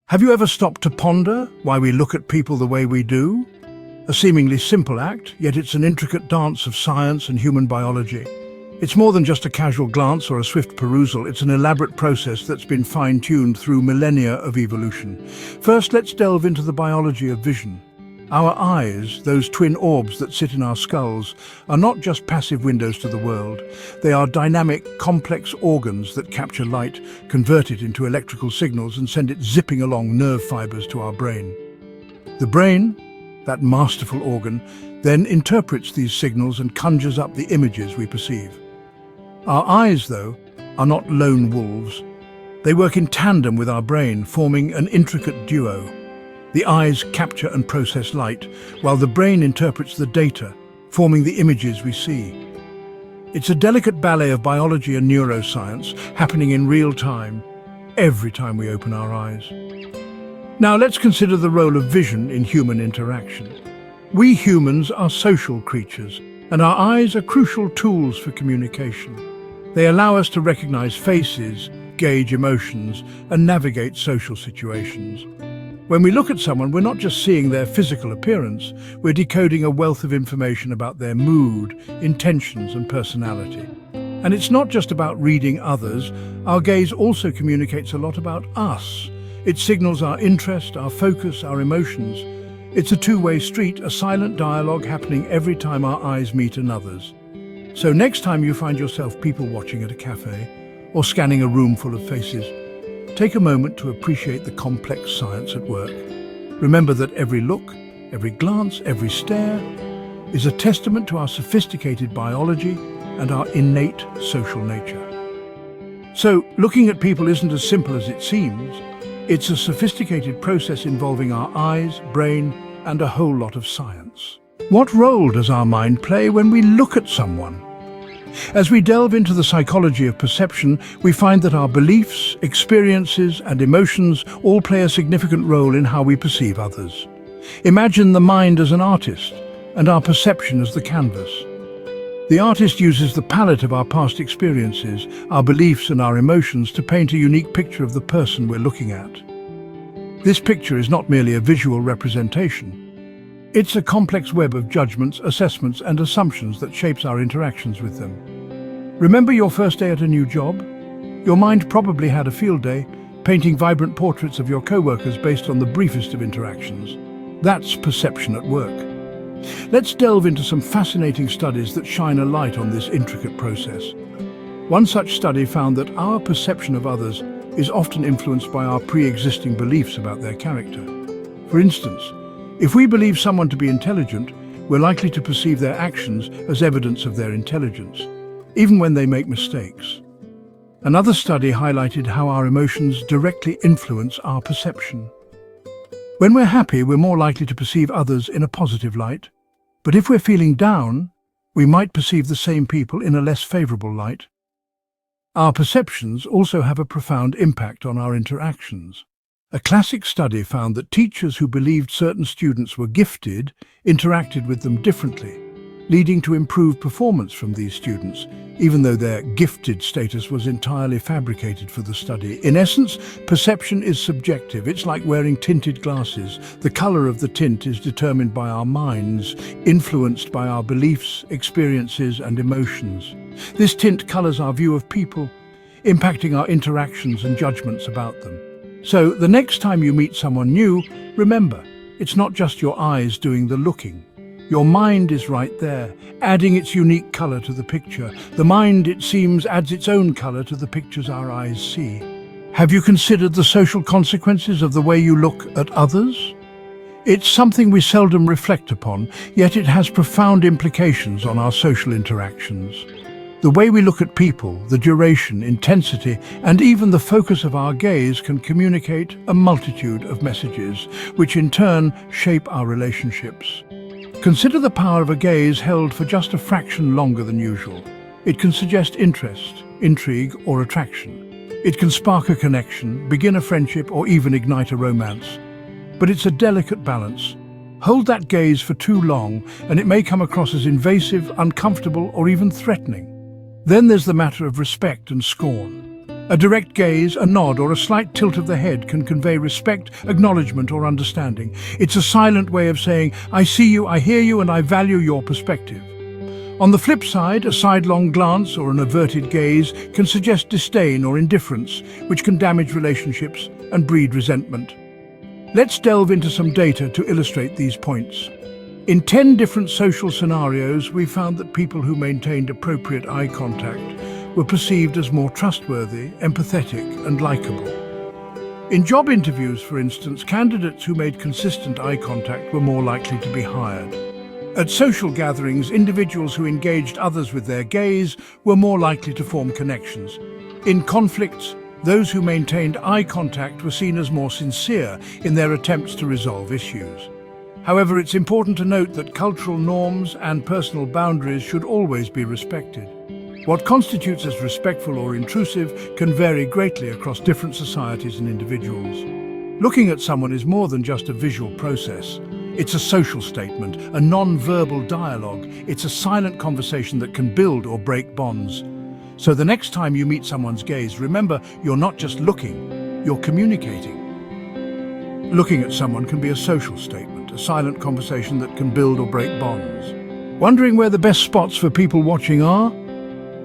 Have you ever stopped to ponder why we look at people the way we do? A seemingly simple act, yet it's an intricate dance of science and human biology. It's more than just a casual glance or a swift perusal, it's an elaborate process that's been fine-tuned through millennia of evolution. First, let's delve into the biology of vision. Our eyes, those twin orbs that sit in our skulls, are not just passive windows to the world. They are dynamic, complex organs that capture light, convert it into electrical signals and send it zipping along nerve fibers to our brain. The brain, that masterful organ, then interprets these signals and conjures up the images we perceive. Our eyes, though, are not lone wolves. They work in tandem with our brain, forming an intricate duo. The eyes capture and process light, while the brain interprets the data, forming the images we see. It's a delicate ballet of biology and neuroscience happening in real time, every time we open our eyes. Now let's consider the role of vision in human interaction. We humans are social creatures, and our eyes are crucial tools for communication. They allow us to recognize faces, gauge emotions, and navigate social situations. When we look at someone, we're not just seeing their physical appearance, we're decoding a wealth of information about their mood, intentions, and personality. And it's not just about reading others, our gaze also communicates a lot about us. It signals our interest, our focus, our emotions. It's a two-way street, a silent dialogue happening every time our eyes meet another's. So next time you find yourself people-watching at a cafe, or scanning a room full of faces, take a moment to appreciate the complex science at work. Remember that every look, every glance, every stare is a testament to our sophisticated biology and our innate social nature. So, looking at people isn't as simple as it seems. It's a sophisticated process involving our eyes, brain, and a whole lot of science. What role does our mind play when we look at someone? As we delve into the psychology of perception, we find that our beliefs, experiences, and emotions all play a significant role in how we perceive others. Imagine the mind as an artist, and our perception as the canvas. The artist uses the palette of our past experiences, our beliefs, and our emotions to paint a unique picture of the person we're looking at. This picture is not merely a visual representation. It's a complex web of judgments, assessments, and assumptions that shapes our interactions with them. Remember your first day at a new job? Your mind probably had a field day, painting vibrant portraits of your co-workers based on the briefest of interactions. That's perception at work. Let's delve into some fascinating studies that shine a light on this intricate process. One such study found that our perception of others is often influenced by our pre-existing beliefs about their character. For instance, if we believe someone to be intelligent, we're likely to perceive their actions as evidence of their intelligence, even when they make mistakes. Another study highlighted how our emotions directly influence our perception. When we're happy, we're more likely to perceive others in a positive light. But if we're feeling down, we might perceive the same people in a less favorable light. Our perceptions also have a profound impact on our interactions. A classic study found that teachers who believed certain students were gifted interacted with them differently, leading to improved performance from these students, even though their gifted status was entirely fabricated for the study. In essence, perception is subjective. It's like wearing tinted glasses. The color of the tint is determined by our minds, influenced by our beliefs, experiences, and emotions. This tint colors our view of people, impacting our interactions and judgments about them. So, the next time you meet someone new, remember, it's not just your eyes doing the looking. Your mind is right there, adding its unique color to the picture. The mind, it seems, adds its own color to the pictures our eyes see. Have you considered the social consequences of the way you look at others? It's something we seldom reflect upon, yet it has profound implications on our social interactions. The way we look at people, the duration, intensity, and even the focus of our gaze can communicate a multitude of messages, which in turn shape our relationships. Consider the power of a gaze held for just a fraction longer than usual. It can suggest interest, intrigue, or attraction. It can spark a connection, begin a friendship, or even ignite a romance. But it's a delicate balance. Hold that gaze for too long, and it may come across as invasive, uncomfortable, or even threatening. Then there's the matter of respect and scorn. A direct gaze, a nod, or a slight tilt of the head can convey respect, acknowledgement, or understanding. It's a silent way of saying, I see you, I hear you, and I value your perspective. On the flip side, a sidelong glance or an averted gaze can suggest disdain or indifference, which can damage relationships and breed resentment. Let's delve into some data to illustrate these points. In 10 different social scenarios, we found that people who maintained appropriate eye contact were perceived as more trustworthy, empathetic, and likable. In job interviews, for instance, candidates who made consistent eye contact were more likely to be hired. At social gatherings, individuals who engaged others with their gaze were more likely to form connections. In conflicts, those who maintained eye contact were seen as more sincere in their attempts to resolve issues. However, it's important to note that cultural norms and personal boundaries should always be respected. What constitutes as respectful or intrusive can vary greatly across different societies and individuals. Looking at someone is more than just a visual process. It's a social statement, a non-verbal dialogue. It's a silent conversation that can build or break bonds. So the next time you meet someone's gaze, remember, you're not just looking, you're communicating. Looking at someone can be a social statement, a silent conversation that can build or break bonds. Wondering where the best spots for people watching are?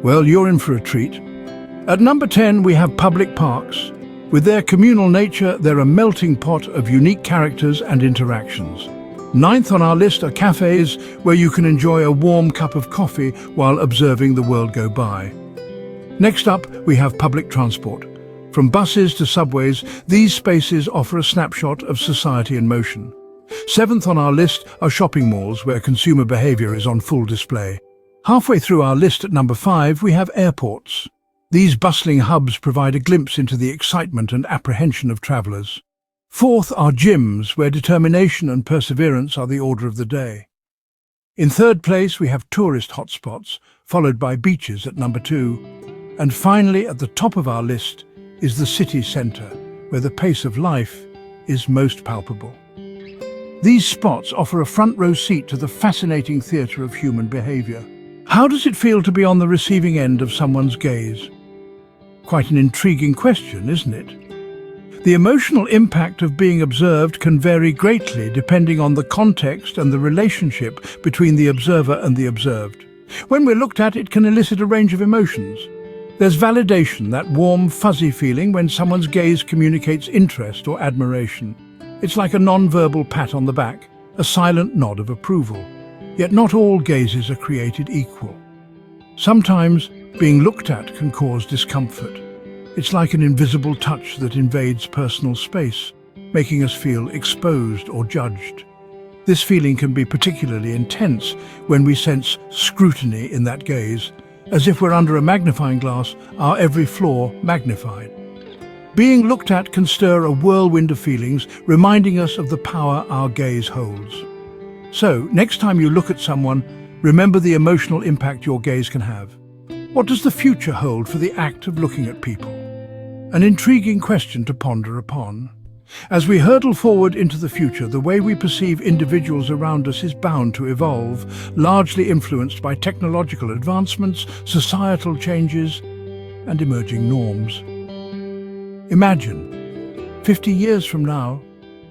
Well, you're in for a treat. At number 10, we have public parks. With their communal nature, they're a melting pot of unique characters and interactions. Ninth on our list are cafes, where you can enjoy a warm cup of coffee while observing the world go by. Next up, we have public transport. From buses to subways, these spaces offer a snapshot of society in motion. Seventh on our list are shopping malls, where consumer behavior is on full display. Halfway through our list at number 5, we have airports. These bustling hubs provide a glimpse into the excitement and apprehension of travelers. Fourth are gyms, where determination and perseverance are the order of the day. In third place, we have tourist hotspots, followed by beaches at number 2. And finally, at the top of our list is the city centre, where the pace of life is most palpable. These spots offer a front-row seat to the fascinating theatre of human behaviour. How does it feel to be on the receiving end of someone's gaze? Quite an intriguing question, isn't it? The emotional impact of being observed can vary greatly depending on the context and the relationship between the observer and the observed. When we're looked at, it can elicit a range of emotions. There's validation, that warm, fuzzy feeling when someone's gaze communicates interest or admiration. It's like a non-verbal pat on the back, a silent nod of approval. Yet not all gazes are created equal. Sometimes being looked at can cause discomfort. It's like an invisible touch that invades personal space, making us feel exposed or judged. This feeling can be particularly intense when we sense scrutiny in that gaze, as if we're under a magnifying glass, our every flaw magnified. Being looked at can stir a whirlwind of feelings, reminding us of the power our gaze holds. So, next time you look at someone, remember the emotional impact your gaze can have. What does the future hold for the act of looking at people? An intriguing question to ponder upon. As we hurtle forward into the future, the way we perceive individuals around us is bound to evolve, largely influenced by technological advancements, societal changes, and emerging norms. Imagine, 50 years from now,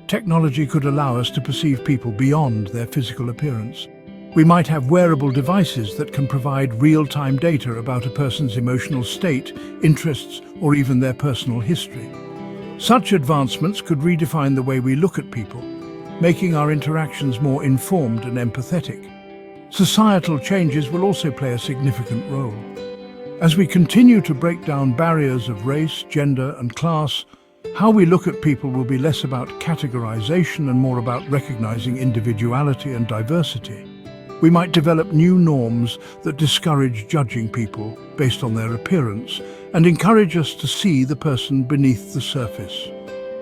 technology could allow us to perceive people beyond their physical appearance. We might have wearable devices that can provide real-time data about a person's emotional state, interests, or even their personal history. Such advancements could redefine the way we look at people, making our interactions more informed and empathetic. Societal changes will also play a significant role. As we continue to break down barriers of race, gender, and class, how we look at people will be less about categorization and more about recognizing individuality and diversity. We might develop new norms that discourage judging people based on their appearance and encourage us to see the person beneath the surface.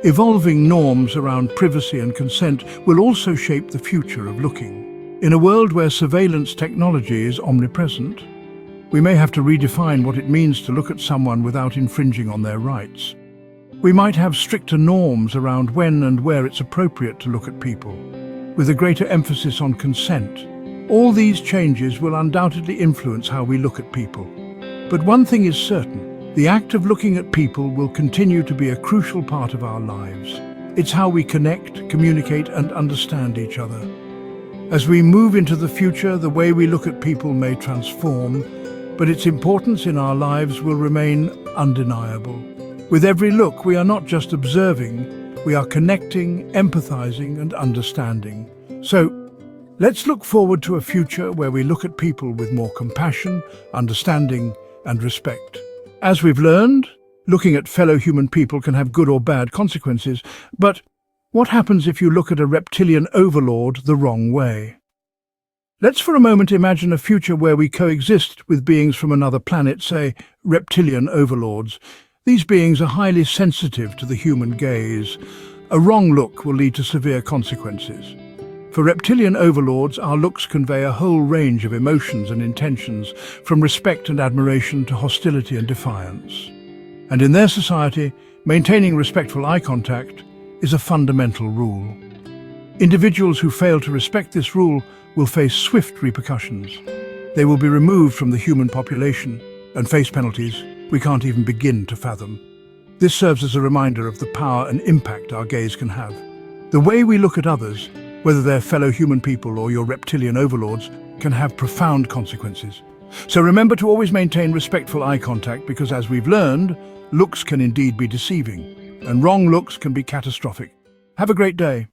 Evolving norms around privacy and consent will also shape the future of looking. In a world where surveillance technology is omnipresent, we may have to redefine what it means to look at someone without infringing on their rights. We might have stricter norms around when and where it's appropriate to look at people, with a greater emphasis on consent. All these changes will undoubtedly influence how we look at people. But one thing is certain, The act of looking at people will continue to be a crucial part of our lives. It's how we connect, communicate, and understand each other. As we move into the future, the way we look at people may transform, but its importance in our lives will remain undeniable. With every look, we are not just observing, we are connecting, empathizing, and understanding. So, let's look forward to a future where we look at people with more compassion, understanding, and respect. As we've learned, looking at fellow human people can have good or bad consequences, but what happens if you look at a reptilian overlord the wrong way? Let's for a moment imagine a future where we coexist with beings from another planet, say, reptilian overlords. These beings are highly sensitive to the human gaze. A wrong look will lead to severe consequences. For reptilian overlords, our looks convey a whole range of emotions and intentions, from respect and admiration to hostility and defiance. And in their society, maintaining respectful eye contact is a fundamental rule. Individuals who fail to respect this rule will face swift repercussions. They will be removed from the human population and face penalties we can't even begin to fathom. This serves as a reminder of the power and impact our gaze can have. The way we look at others, whether they're fellow human people or your reptilian overlords, can have profound consequences. So remember to always maintain respectful eye contact, because as we've learned, looks can indeed be deceiving, and wrong looks can be catastrophic. Have a great day.